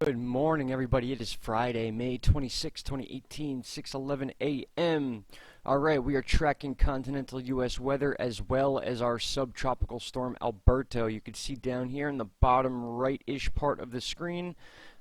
Good morning, everybody. It is Friday, May 26, 2018, 6:11 a.m. Alright, we are tracking continental U.S. weather as well as our subtropical storm Alberto. You can see down here in the bottom right-ish part of the screen,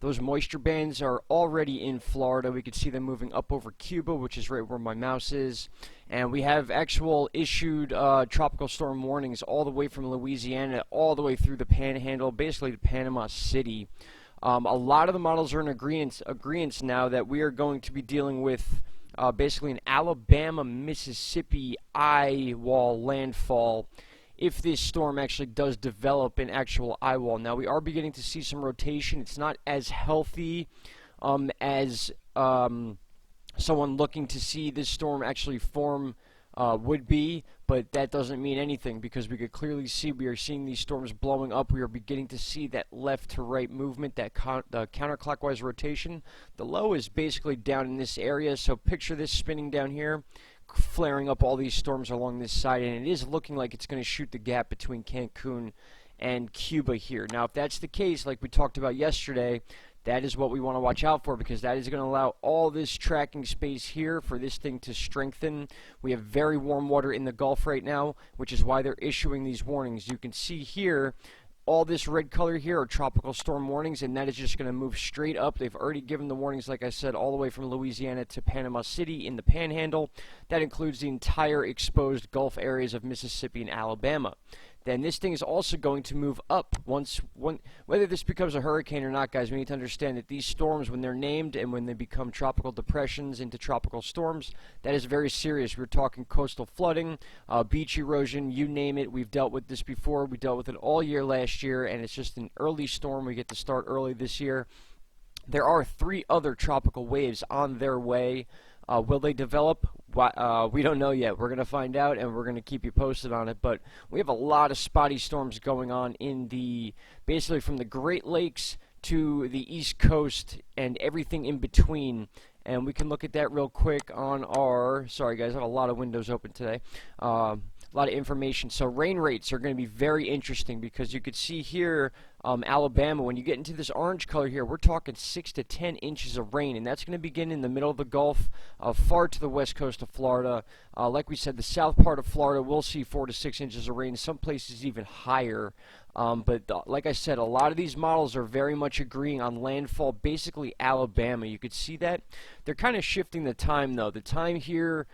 those moisture bands are already in Florida. We can see them moving up over Cuba, which is right where my mouse is. And we have actual issued tropical storm warnings all the way from Louisiana all the way through the Panhandle, basically to Panama City. A lot of the models are in agreement now that we are going to be dealing with basically an Alabama-Mississippi eye wall landfall if this storm actually does develop an actual eye wall. Now, we are beginning to see some rotation. It's not as healthy as someone looking to see this storm actually form would be, but that doesn't mean anything because we could clearly see we are seeing these storms blowing up. We are beginning to see that left to right movement, that the counterclockwise rotation. The low is basically down in this area, so picture this spinning down here, flaring up all these storms along this side, and it is looking like it's going to shoot the gap between Cancun and Cuba here. Now, if that's the case, like we talked about yesterday, that is what we want to watch out for, because that is going to allow all this tracking space here for this thing to strengthen. We have very warm water in the Gulf right now, which is why they're issuing these warnings. You can see here, all this red color here are tropical storm warnings, and that is just going to move straight up. They've already given the warnings, like I said, all the way from Louisiana to Panama City in the Panhandle. That includes the entire exposed Gulf areas of Mississippi and Alabama. Then this thing is also going to move up. Whether this becomes a hurricane or not, guys, we need to understand that these storms, when they're named and when they become tropical depressions into tropical storms, that is very serious. We're talking coastal flooding, beach erosion, you name it. We've dealt with this before. We dealt with it all year last year, and it's just an early storm. We get to start early this year. There are 3 other tropical waves on their way. Will they develop? We don't know yet. We're going to find out, and we're going to keep you posted on it. But we have a lot of spotty storms going on in basically from the Great Lakes to the East Coast and everything in between. And we can look at that real quick on our, sorry guys, I have a lot of windows open today. A lot of information. So rain rates are going to be very interesting because you could see here Alabama, when you get into this orange color here, we're talking 6 to 10 inches of rain, and that's going to begin in the middle of the Gulf, far to the west coast of Florida. Like we said, the south part of Florida will see 4 to 6 inches of rain, some places even higher. Like I said, a lot of these models are very much agreeing on landfall, basically Alabama. You could see that. They're kind of shifting the time, though. The time here,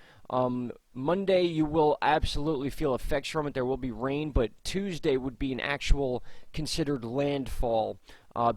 Monday you will absolutely feel effects from it. There will be rain, but Tuesday would be an actual considered landfall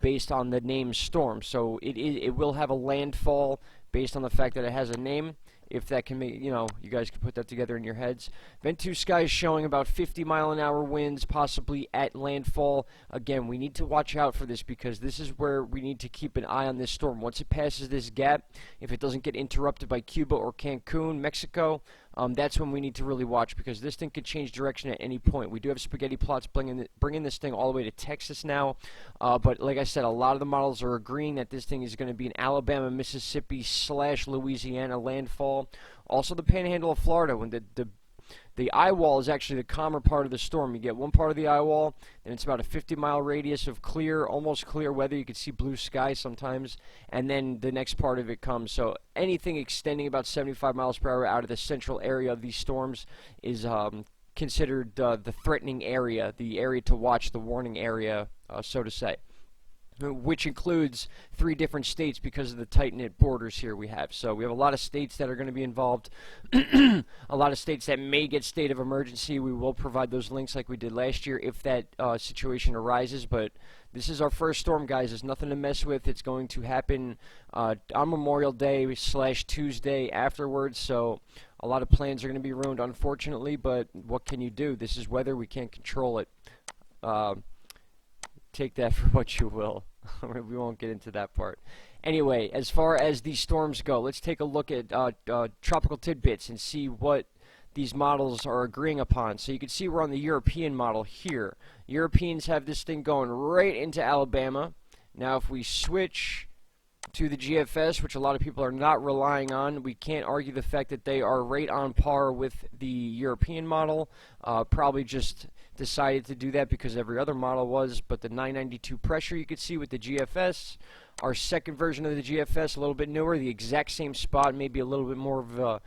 based on the name storm. So it will have a landfall based on the fact that it has a name. If that can make, you guys can put that together in your heads. Ventus sky is showing about 50-mile-an-hour winds, possibly at landfall. Again, we need to watch out for this because this is where we need to keep an eye on this storm. Once it passes this gap, if it doesn't get interrupted by Cuba or Cancun, Mexico, that's when we need to really watch because this thing could change direction at any point. We do have spaghetti plots bringing this thing all the way to Texas now. But like I said, a lot of the models are agreeing that this thing is going to be an Alabama, Mississippi / Louisiana landfall. Also the Panhandle of Florida, when the eye wall is actually the calmer part of the storm. You get one part of the eye wall, and it's about a 50-mile radius of clear, almost clear weather. You can see blue sky sometimes, and then the next part of it comes. So anything extending about 75 miles per hour out of the central area of these storms is considered the threatening area, the area to watch, the warning area, so to say, which includes 3 different states because of the tight-knit borders here we have. So we have a lot of states that are going to be involved, a lot of states that may get state of emergency. We will provide those links like we did last year if that situation arises, but this is our first storm, guys. There's nothing to mess with. It's going to happen on Memorial Day / Tuesday afterwards, so a lot of plans are going to be ruined, unfortunately, but what can you do? This is weather. We can't control it. Take that for what you will. We won't get into that part. Anyway, as far as these storms go, let's take a look at tropical tidbits and see what these models are agreeing upon. So you can see we're on the European model here. Europeans have this thing going right into Alabama. Now if we switch to the GFS, which a lot of people are not relying on, we can't argue the fact that they are right on par with the European model. Probably just decided to do that because every other model was, but the 992 pressure you could see with the GFS our second version of the GFS, a little bit newer, the exact same spot, maybe a little bit more of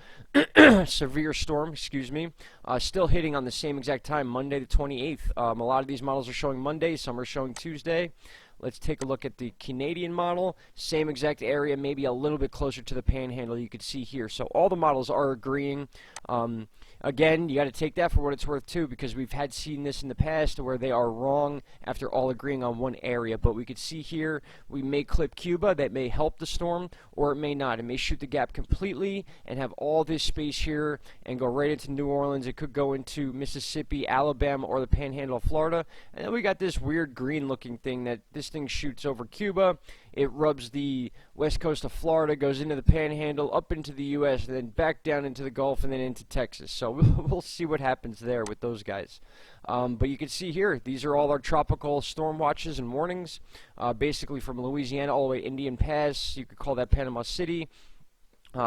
a severe storm, excuse me. Still hitting on the same exact time, Monday the 28th. A lot of these models are showing Monday, some are showing Tuesday. Let's take a look at the Canadian model. Same exact area, maybe a little bit closer to the panhandle you could see here. So all the models are agreeing. Again, you got to take that for what it's worth too, because we've had seen this in the past where they are wrong after all agreeing on one area. But we could see here, we may clip Cuba, that may help the storm, or it may not. It may shoot the gap completely and have all this space here and go right into New Orleans. It could go into Mississippi, Alabama, or the panhandle of Florida. And then we got this weird green looking thing that this thing shoots over Cuba. It rubs the west coast of Florida, goes into the panhandle, up into the U.S., and then back down into the Gulf, and then into Texas. So we'll see what happens there with those guys. But you can see here, these are all our tropical storm watches and warnings, basically from Louisiana all the way to Indian Pass. You could call that Panama City.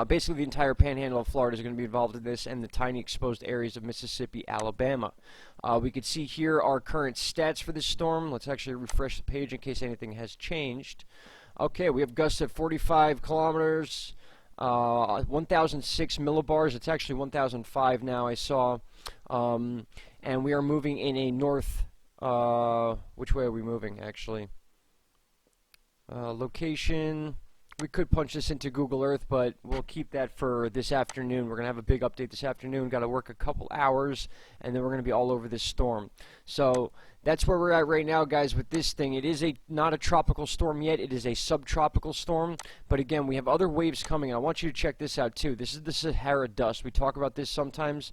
Basically, the entire panhandle of Florida is going to be involved in this, and the tiny exposed areas of Mississippi, Alabama. We could see here our current stats for this storm. Let's actually refresh the page in case anything has changed. Okay, we have gusts at 45 kilometers, 1,006 millibars. It's actually 1,005 now, I saw. And we are moving in a north, which way are we moving, actually? Location. We could punch this into Google Earth, but we'll keep that for this afternoon. We're going to have a big update this afternoon. Got to work a couple hours, and then we're going to be all over this storm. So that's where we're at right now, guys, with this thing. It is not a tropical storm yet. It is a subtropical storm. But again, we have other waves coming. I want you to check this out, too. This is the Sahara dust. We talk about this sometimes.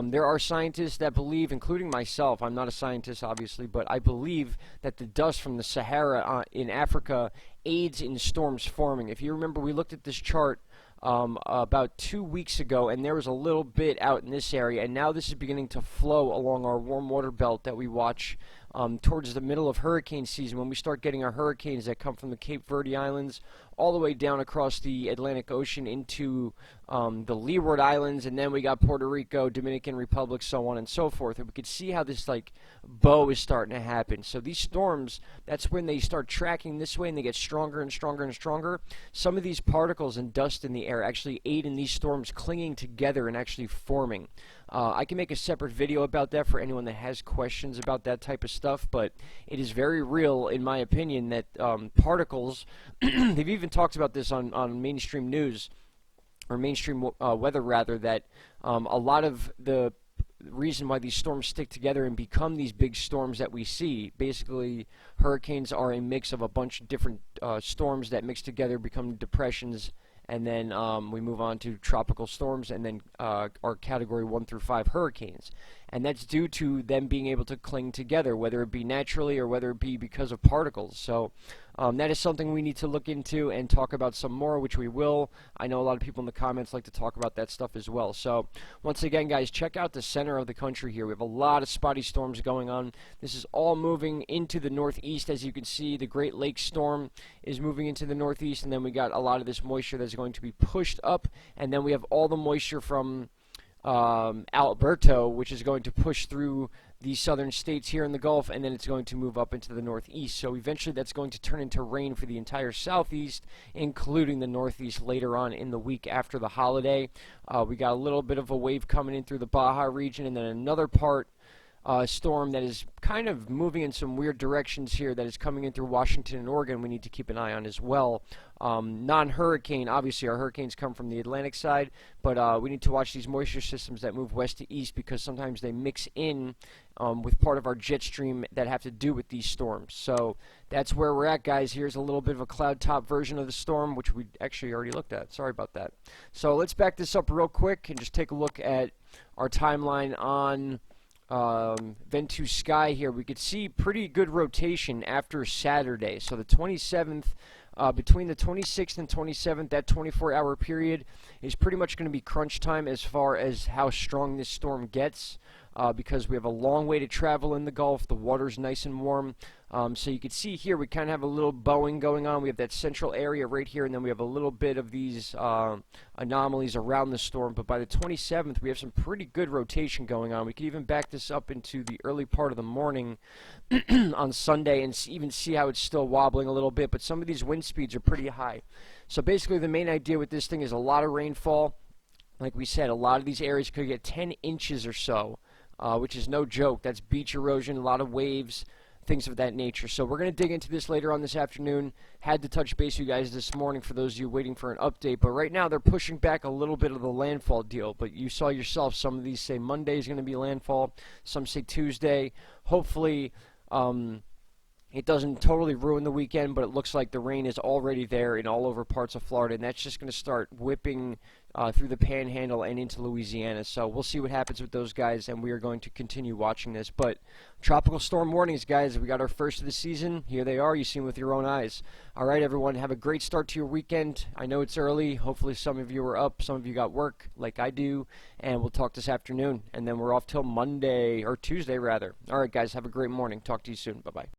There are scientists that believe, including myself, I'm not a scientist, obviously, but I believe that the dust from the Sahara in Africa aids in storms forming. If you remember, we looked at this chart about 2 weeks ago, and there was a little bit out in this area, and now this is beginning to flow along our warm water belt that we watch towards the middle of hurricane season, when we start getting our hurricanes that come from the Cape Verde Islands all the way down across the Atlantic Ocean into the Leeward Islands, and then we got Puerto Rico, Dominican Republic, so on and so forth. And we could see how this like bow is starting to happen. So these storms, that's when they start tracking this way and they get stronger and stronger and stronger. Some of these particles and dust in the air actually aid in these storms clinging together and actually forming. I can make a separate video about that for anyone that has questions about that type of stuff, but it is very real, in my opinion, that particles, they've even talked about this on mainstream news, or mainstream weather rather, that a lot of the reason why these storms stick together and become these big storms that we see, basically hurricanes are a mix of a bunch of different storms that mix together, become depressions, and then we move on to tropical storms, and then our category 1 through 5 hurricanes. And that's due to them being able to cling together, whether it be naturally or whether it be because of particles. So that is something we need to look into and talk about some more, which we will. I know a lot of people in the comments like to talk about that stuff as well. So once again, guys, check out the center of the country here. We have a lot of spotty storms going on. This is all moving into the northeast. As you can see, the Great Lakes storm is moving into the northeast, and then we got a lot of this moisture that's going to be pushed up, and then we have all the moisture from Alberto, which is going to push through the southern states here in the Gulf, and then it's going to move up into the northeast. So eventually that's going to turn into rain for the entire southeast, including the northeast later on in the week after the holiday. We got a little bit of a wave coming in through the Baja region, and then another part storm that is kind of moving in some weird directions here that is coming in through Washington and Oregon we need to keep an eye on as well. Non-hurricane, obviously our hurricanes come from the Atlantic side, but we need to watch these moisture systems that move west to east, because sometimes they mix in with part of our jet stream that have to do with these storms. So that's where we're at, guys. Here's a little bit of a cloud top version of the storm, which we actually already looked at. Sorry about that. So let's back this up real quick and just take a look at our timeline on Ventu Sky here. We could see pretty good rotation after Saturday. So the 27th, between the 26th and 27th, that 24-hour period is pretty much going to be crunch time as far as how strong this storm gets. because we have a long way to travel in the Gulf. The water's nice and warm. So you can see here we kind of have a little bowing going on. We have that central area right here, and then we have a little bit of these anomalies around the storm. But by the 27th, we have some pretty good rotation going on. We could even back this up into the early part of the morning on Sunday and even see how it's still wobbling a little bit. But some of these wind speeds are pretty high. So basically the main idea with this thing is a lot of rainfall. Like we said, a lot of these areas could get 10 inches or so, which is no joke. That's beach erosion, a lot of waves, things of that nature. So we're going to dig into this later on this afternoon. Had to touch base with you guys this morning for those of you waiting for an update. But right now they're pushing back a little bit of the landfall deal. But you saw yourself, some of these say Monday is going to be landfall. Some say Tuesday. Hopefully it doesn't totally ruin the weekend, but it looks like the rain is already there in all over parts of Florida. And that's just going to start whipping through the Panhandle and into Louisiana. So we'll see what happens with those guys, and we are going to continue watching this. But tropical storm warnings, guys. We got our first of the season. Here they are. You see them with your own eyes. All right, everyone. Have a great start to your weekend. I know it's early. Hopefully some of you are up. Some of you got work like I do. And we'll talk this afternoon. And then we're off till Monday, or Tuesday, rather. All right, guys. Have a great morning. Talk to you soon. Bye-bye.